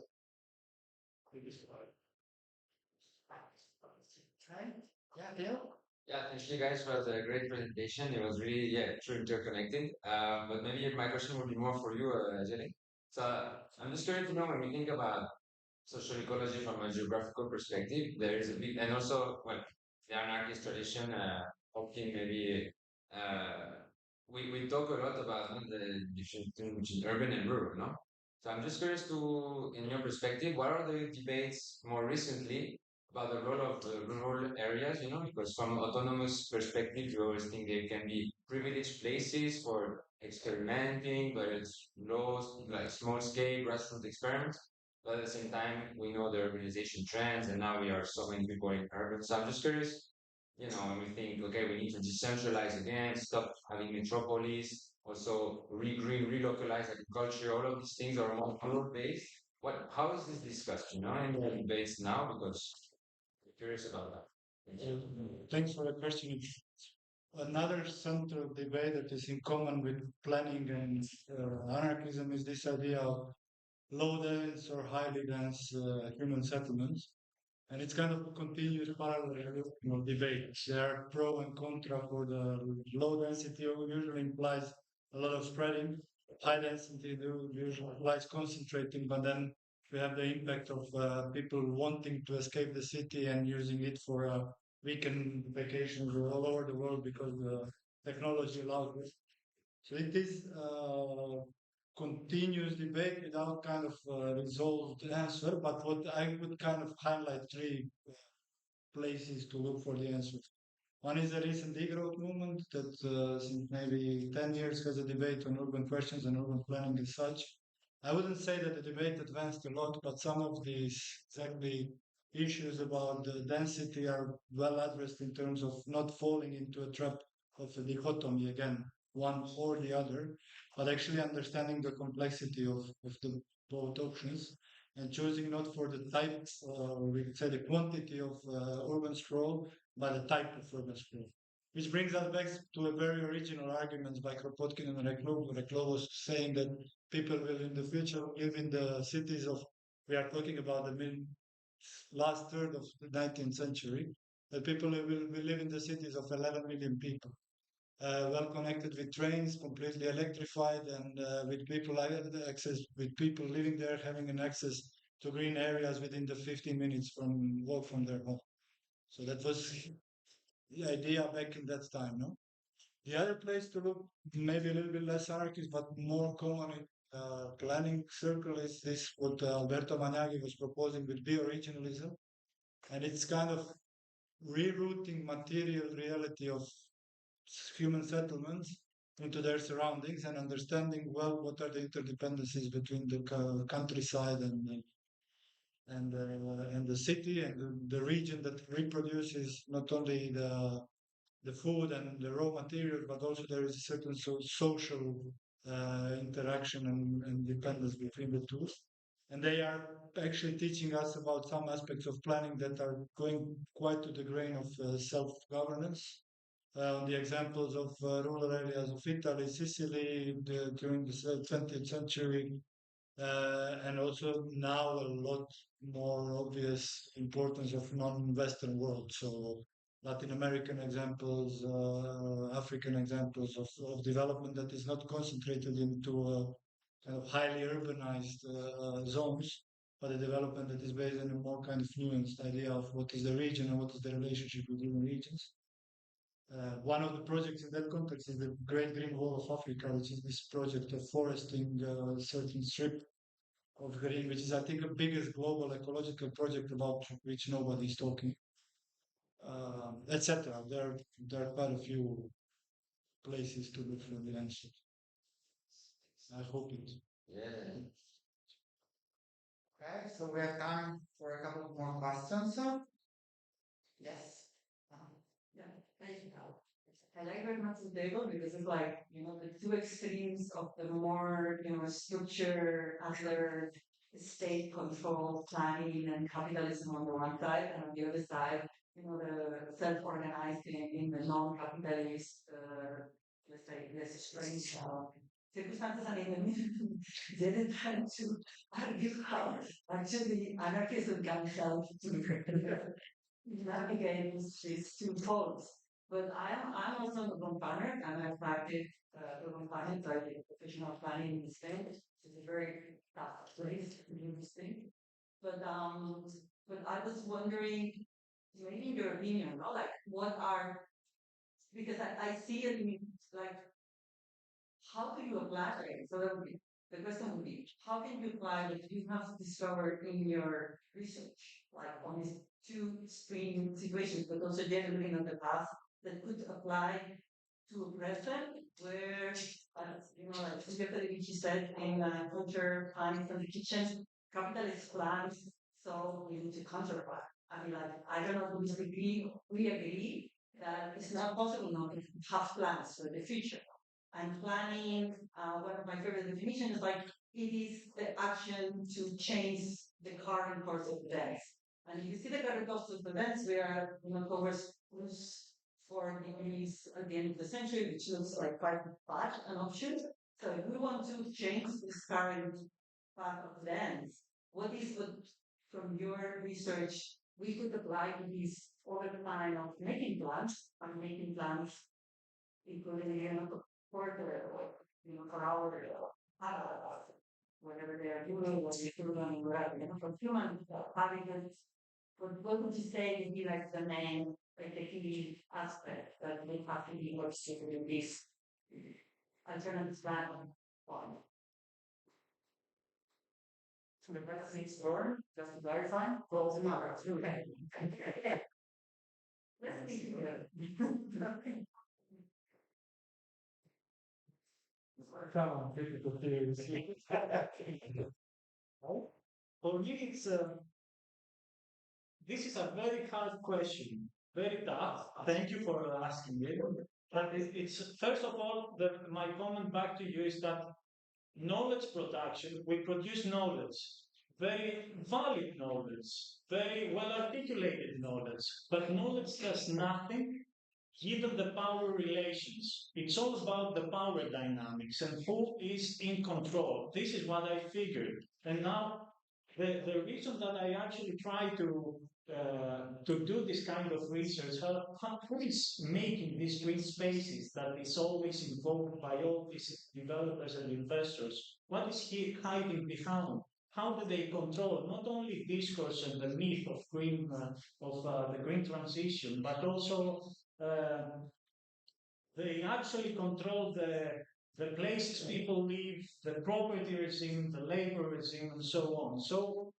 Right? Yeah, Bill? Yeah, thank you guys for the great presentation. It was really, yeah, true interconnected. But maybe my question would be more for you, Jere. So I'm just curious to know when we think about social ecology from a geographical perspective, there is a big, and also, well, the anarchist tradition, hoping maybe, uh, we talk a lot about the difference between urban and rural, no? So I'm just curious to, in your perspective, what are the debates more recently about the role of the rural areas, because from autonomous perspective, you always think they can be privileged places for experimenting, but it's low, like small scale grassroots experiments. But at the same time, we know the urbanization trends, and now we are so many people in urban. So I'm just curious, when we think, okay, we need to decentralize again, stop having metropolis, also relocalize agriculture, all of these things are more rural based. How is this discussed, in the debates now? Because I'm curious about that. Thank you. Thanks for the question. Another central debate that is in common with planning and anarchism is this idea of low dense or highly dense human settlements. And it's kind of a continuous parallel debate. There are pro and contra for the low density usually implies a lot of spreading. High density usually implies concentrating, but then we have the impact of people wanting to escape the city and using it for weekend vacations all over the world because the technology allows it. So it is continuous debate without kind of resolved answer. But what I would kind of highlight three places to look for the answers. One is the recent degrowth movement that since maybe 10 years has a debate on urban questions and urban planning as such. I wouldn't say that the debate advanced a lot, but some of these exactly issues about the density are well addressed in terms of not falling into a trap of a dichotomy again, one or the other, but actually understanding the complexity of the both options and choosing not for the type, we could say the quantity of urban sprawl, but the type of urban sprawl. Which brings us back to a very original argument by Kropotkin and Reklovos saying that people will in the future live in the cities of, we are talking about the last third of the 19th century, that people will live in the cities of 11 million people. Well connected with trains, completely electrified, and with people access, with people living there having an access to green areas within the 15 minutes from walk from their home. So that was the idea back in that time, no? The other place to look, maybe a little bit less anarchist, but more common in planning circle is this what Alberto Magnaghi was proposing with bioregionalism, and it's kind of rerouting material reality of human settlements into their surroundings and understanding well what are the interdependencies between the countryside and the city and the region that reproduces not only the food and the raw materials, but also there is a certain social interaction and dependence between the two. And they are actually teaching us about some aspects of planning that are going quite to the grain of self-governance. The examples of rural areas of Italy, Sicily during the 20th century, and also now a lot more obvious importance of non-Western world. So Latin American examples, African examples of development that is not concentrated into kind of highly urbanized zones, but a development that is based on a more kind of nuanced idea of what is the region and what is the relationship between the regions. One of the projects in that context is the Great Green Wall of Africa, which is this project of foresting a certain strip of green, which is, I think, the biggest global ecological project about which nobody is talking, etc. There are quite a few places to look for the answer. I hope it. Yeah. Okay, so we have time for a couple more questions. Yes. Yeah, thank you. I like very much the table because it's like, the two extremes of the more, structure under state control planning and capitalism on the one side, and on the other side, the self-organizing in the non-capitalist, let's say, less strange circumstances and even didn't try to argue how actually anarchism can help to navigate these two poles. But I'm also a planner, and I've practiced urban planning, so I did professional planning in Spain. It's a very tough place to do this thing. But I was wondering, maybe in your opinion, no? Like what are, because I see it in, like, how do you apply it? So that would be, the question would be, how can you apply what you have discovered in your research, like on these two extreme situations, but also generally in the past, that could apply to a present where, like Federico said in culture planning from the kitchen, capitalist plans, so we need to counterpart. I mean, like, I don't know if we agree that it's not possible now to have plans for the future. I'm planning, one of my favorite definitions is like, it is the action to change the current course of events. And if you see the current course of events, we are, towards +4 degrees at the end of the century, which looks like quite bad an option. So if we want to change this current path of events, what is what from your research we could apply to this other kind of making plans and making plans including for the for our whatever they are doing, what they're doing, whatever, for human habitats, what would you say would be like the main, like the key aspect that we have to be working in this alternative plan one? So the best next door, just to clarify, close the mother. Okay. Let's see. Come on, difficult to For me, this is a very hard question, very tough. Thank you for asking it. But it's first of all, my comment back to you is that knowledge production, we produce knowledge, very valid knowledge, very well articulated knowledge, but knowledge does nothing given the power relations. It's all about the power dynamics and who is in control. This is what I figured. And now the reason that I actually try to do this kind of research, who is making these green spaces that is always invoked by all these developers and investors? What is he hiding behind? How do they control not only discourse and the myth of the green transition, but also they actually control the places people live, the property regime, the labor regime, and so on. So,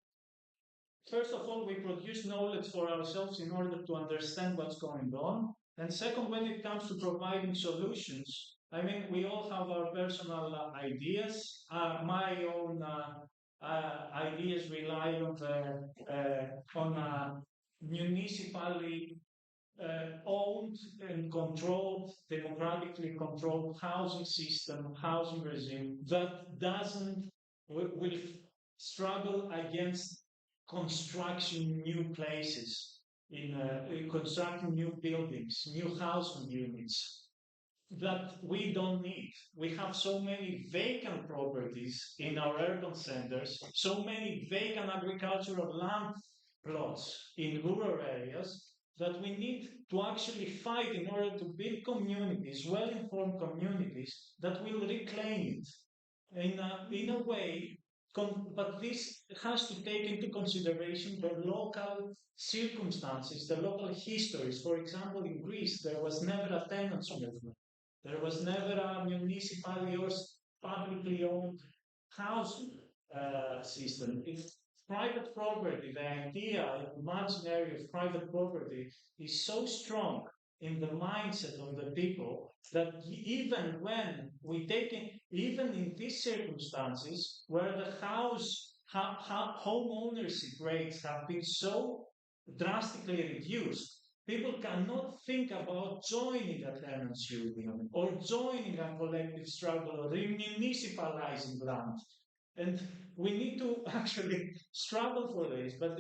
first of all, we produce knowledge for ourselves in order to understand what's going on. And second, when it comes to providing solutions, I mean, we all have our personal ideas. My own ideas rely on municipally owned and controlled, democratically controlled housing system, housing regime that will struggle against construction new places, in constructing new buildings, new housing units that we don't need. We have so many vacant properties in our urban centers, so many vacant agricultural land plots in rural areas that we need to actually fight in order to build communities, well-informed communities that will reclaim it in a way. But this has to take into consideration the local circumstances, the local histories. For example, in Greece, there was never a tenants movement. There was never a municipally or publicly owned housing system. It's private property, the idea, imaginary of private property is so strong in the mindset of the people that even when we take it, even in these circumstances where the home ownership rates have been so drastically reduced, people cannot think about joining a tenants union or joining a collective struggle or municipalizing land. And we need to actually struggle for this. But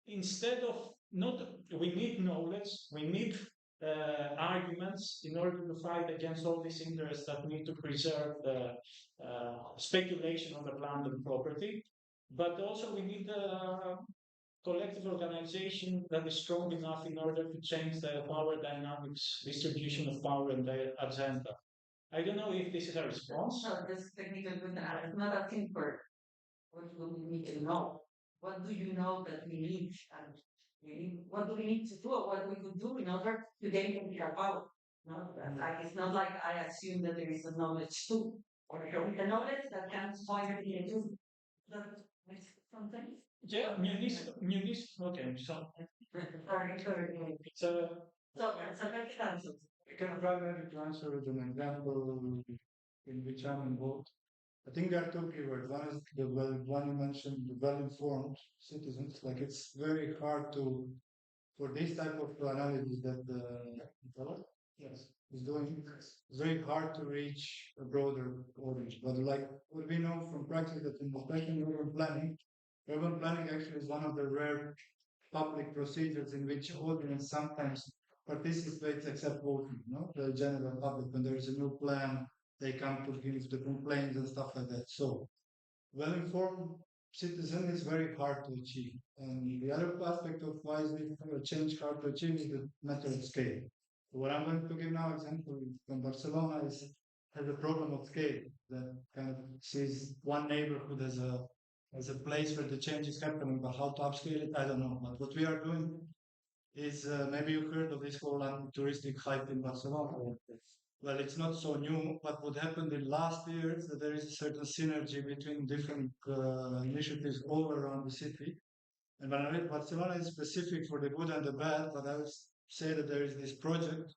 instead of not, we need knowledge, we need arguments in order to fight against all these interests that need to preserve the speculation on the land and property. But also we need a collective organization that is strong enough in order to change the power dynamics, distribution of power and the agenda. I don't know if this is a response. No, this is technical good. I'm not asking for what do we need to know. What do you know that we need? And what do we need to do? Or what we could do in order to gain political power? No, like it's not like I assume that there is a knowledge too, or the knowledge that can point me into that makes something. Yeah, municipal. Okay, so So, so let's answer. I can try maybe to answer with an example in which I'm involved. I think there are two keywords. One is one you mentioned, the well-informed citizens. Like it's very hard to, for this type of analysis that yes, is doing, it's very hard to reach a broader audience. But like what we know from practice that in especially urban planning actually is one of the rare public procedures in which audience sometimes participates except voting, no? The general public, when there is a new plan, they come to give the complaints and stuff like that. So well-informed citizen is very hard to achieve. And the other aspect of why is this change hard to achieve is the matter of scale. What I'm going to give now example from Barcelona is has a problem of scale that kind of sees one neighborhood as a place where the change is happening, but how to upscale it, I don't know. But what we are doing is maybe you heard of this whole touristic hype in Barcelona. Well, it's not so new, but what happened in last year is that there is a certain synergy between different initiatives all around the city. And when I read Barcelona is specific for the good and the bad, but I would say that there is this project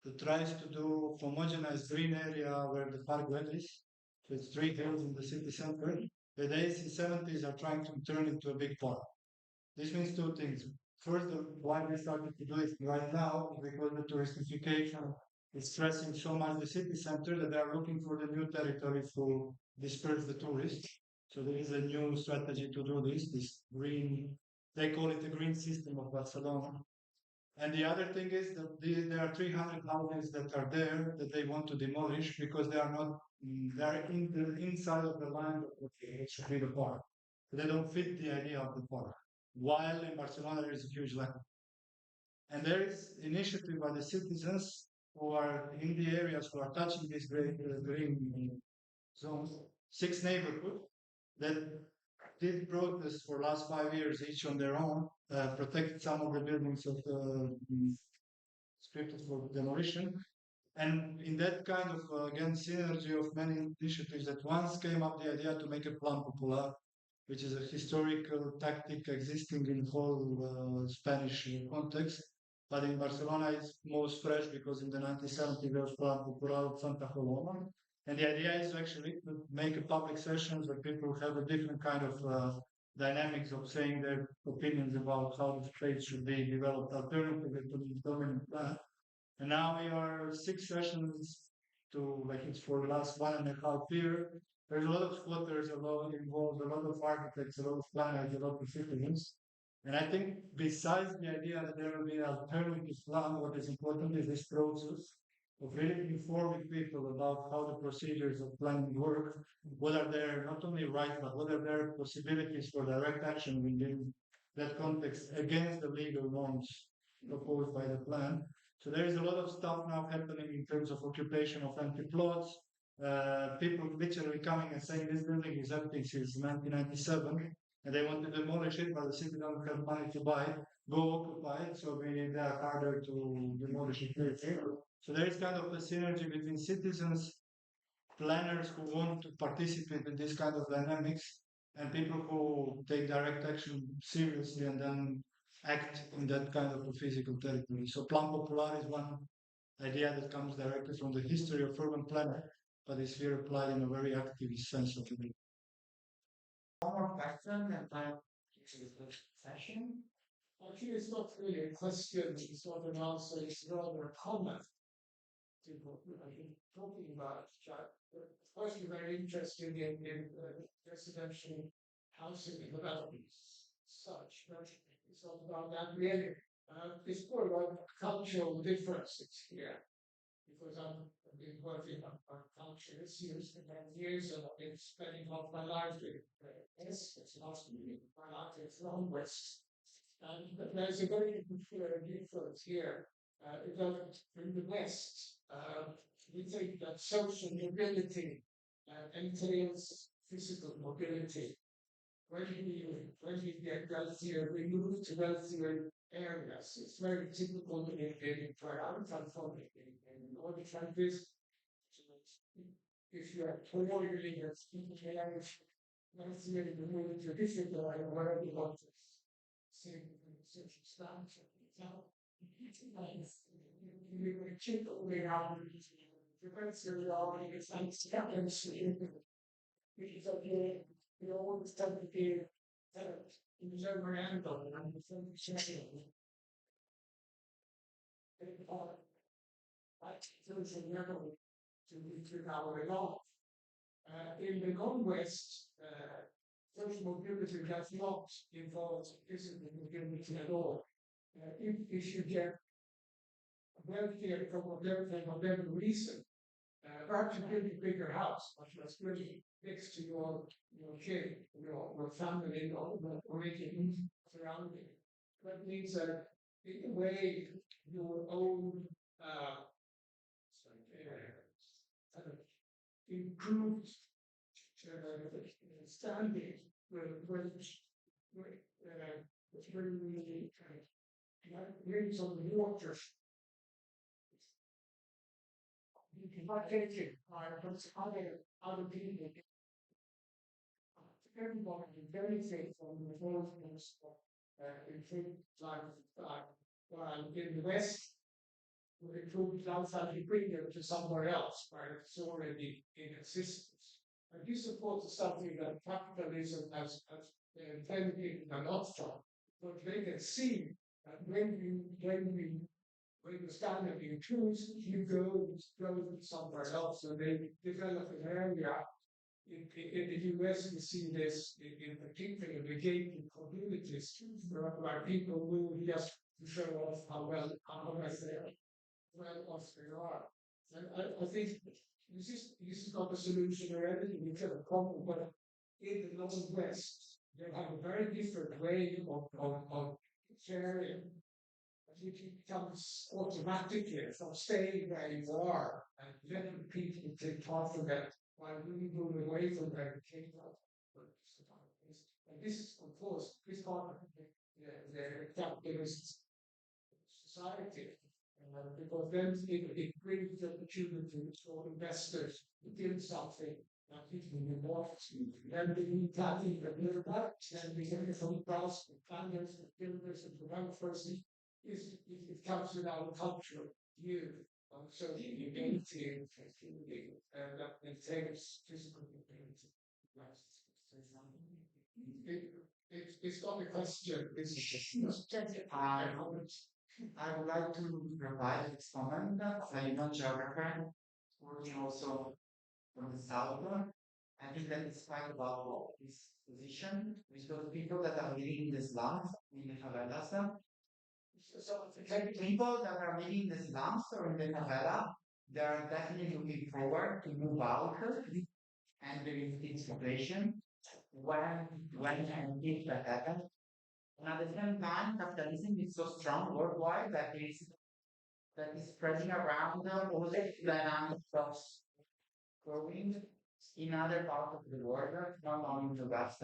that tries to do homogenized green area where the park well is. So it's 3 hills in the city center. The days in 70s are trying to turn into a big park. This means two things. First, why we started to do it right now is because the touristification is stressing so much the city center that they are looking for the new territory to disperse the tourists. So there is a new strategy to do this green, they call it the green system of Barcelona. And the other thing is that there are 300 houses that are there that they want to demolish because they are not, they are in the inside of the land of it should be the park. They don't fit the idea of the park. While in Barcelona there is a huge land. And there is initiative by the citizens who are in the areas who are touching these green zones, 6 neighborhoods that did protest for last 5 years each on their own, protected some of the buildings of the scripted for demolition. And in that kind of, again, synergy of many initiatives that once came up the idea to make a plan popular, which is a historical tactic existing in whole Spanish context. But in Barcelona, it's most fresh because in the 1970s there was Plan Popular of Santa Coloma. And the idea is actually to make a public sessions where people have a different kind of dynamics of saying their opinions about how the space should be developed alternatively to the dominant plan. And now we are 6 sessions to, like it's for the last 1.5 years. There's a lot of squatters, a lot involved, a lot of architects, a lot of planners, a lot of citizens. And I think besides the idea that there will be an alternative plan, what is important is this process of really informing people about how the procedures of planning work, what are their not only rights, but what are their possibilities for direct action within that context against the legal norms proposed by the plan. So there is a lot of stuff now happening in terms of occupation of empty plots. People literally coming and saying this building is empty since 1997 and they want to demolish it, but the city doesn't have money to buy it. Go occupy it, so meaning they are harder to demolish it. So there is kind of a synergy between citizens, planners who want to participate in this kind of dynamics, and people who take direct action seriously and then act in that kind of a physical territory. So Plan Popular is one idea that comes directly from the history of urban planning, but is here applied in a very activist sense of it. One more question and then to the session. Actually, it's not really a question, it's not an answer, it's rather a comment to what I've been talking about. Of course, you're very interested in residential housing developments, such, but it's not about that really. It's more about cultural differences here because I've been working on culture issues for many years and I've been spending half my life with this. It's not really my life is from West. And there's a very clear difference here. Because in the West, we think that social mobility entails physical mobility. When we get wealthier, we move to wealthier areas. It's very typical in Iran, California, in all the countries. If you are poor, you live in speaking areas. Wealthier, you move to different area where you want to see social status. Now, you will check way out the wealthier you are, it's like happens because of you always tend to be memorandum and there's a level to our law. In the non-West, social mobility does not involve physical mobility at all. If you get wealthier from whatever reason, perhaps you build a bigger house, much less really next to your kid, your family, or making surrounding. That means that in a way your own kind of improved standing will really brings on the water. You cannot take it from other people. Everybody is very faithful in the world in faith like while in the West, we proved outside the kingdom to somewhere else where it's already in existence. And this supports something that capitalism has intended and not from. But they can see that when you stand and you choose, you go somewhere else. So they develop an area in the US, we see this in particular in the gated communities where people will just show off how well off they are. And I think this is not a solution or anything, it's a problem, but in the Northwest, they have a very different way of sharing. It becomes automatically from staying where you are and letting people take part of that while we move away from where you came from. And this is, of course, this part of the capitalist society. Because then it brings the opportunity for investors to build something that people will want to. Then we need planning the build up, and we get it from price, the planners, the builders, and developers. It comes with our cultural view of social mobility and that entails physical mobility. It's not a question, it's I would like to provide this comment. I'm not geographer, working also from the south. I think that it's quite about this position with those people that are living in the slums, in the favelas. So people that are living in the slums or in the favela, they are definitely looking forward to move out and live in this situation when and if that happens. And at the same time, capitalism is so strong worldwide that is spreading around all the dynamics of growing in other parts of the world, not only in the West.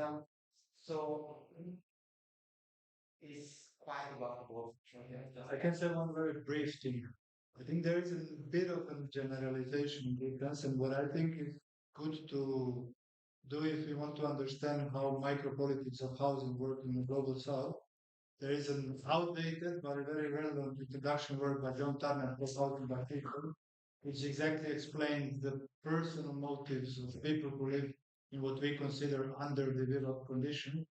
So it's quite about both. I can say one very brief thing. I think there is a bit of a generalization in this, and what I think is good to do if we want to understand how micropolitics of housing work in the global south. There is an outdated but a very relevant introduction work by John Turner called Housing by People, which exactly explains the personal motives of people who live in what we consider underdeveloped conditions.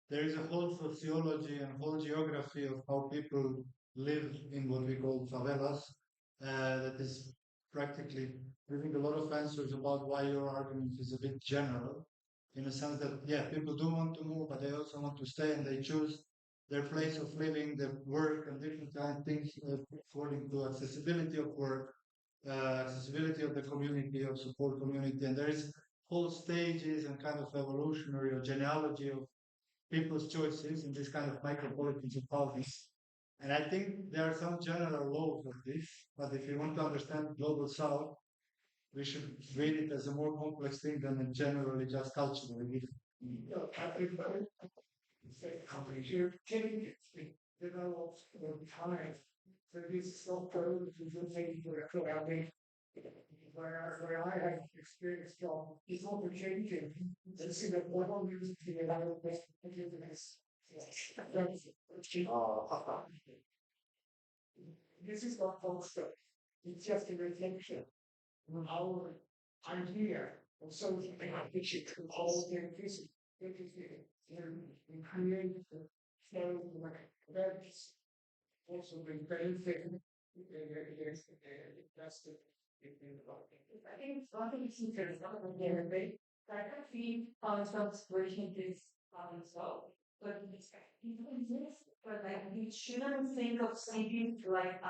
There is a whole sociology and whole geography of how people live in what we call favelas that is practically giving a lot of answers about why your argument is a bit general, in a sense that, yeah, people do want to move, but they also want to stay and they choose their place of living, their work, and different kind of things according to accessibility of work, accessibility of the community, of support community, and there is whole stages and kind of evolutionary or genealogy of people's choices in this kind of micropolitans of housing. And I think there are some general laws of this, but if you want to understand global south, we should read it as a more complex thing than generally just culturally. Here, develops over time. So this software is maybe where I have experience from is also changing. And see that one of the to develop this this is not construct. It's just a reflection of our idea of something which is all the increasing. And create the flow that's also been benefit that's the I think it's one thing to consider something there, but I don't feel some situation is so. But it's people exist, but like we shouldn't think of cities like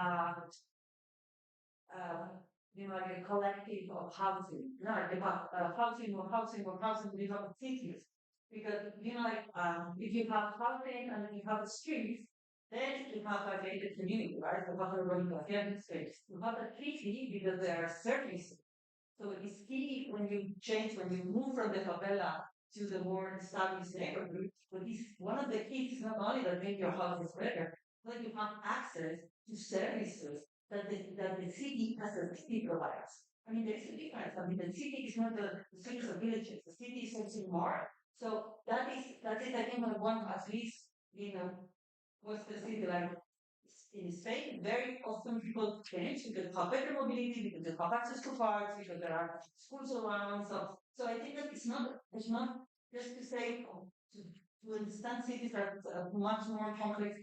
like a collective of housing. No, about housing, we have cities. Because, if you have housing and you have streets, then you have a gated community, right? You have a urban space. You have a city because there are services. So it's key when you move from the favela to the more established neighborhood, but one of the keys is not only that make your house is better, but you have access to services that the city as a city provides. I mean, there's a difference. I mean, the city is not the cities of villages. The city is something more. So that is, I think, one at least, what's the city like? In Spain, very often people change because they have better mobility, because they have access to parks, because there are schools around. So I think that it's not just to say to understand cities are much more complex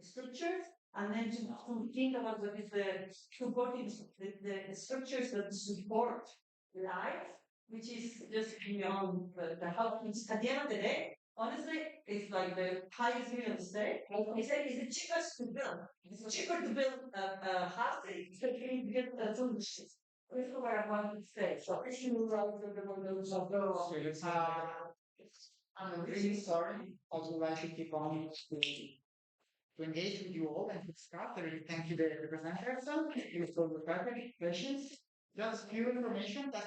structures, and then to think about what is the supporting the structures that support life, which is just beyond the house. At the end of the day, honestly, it's like the highest bill of the state. They say it's the cheapest to build. It's cheaper to build a house than to get the food. This is where I want to stay. So if you write the those of those, I'm really sorry. I would like to keep on to engage with you all and to discuss. I really thank you, the presenters, for the perfect questions. Just few information that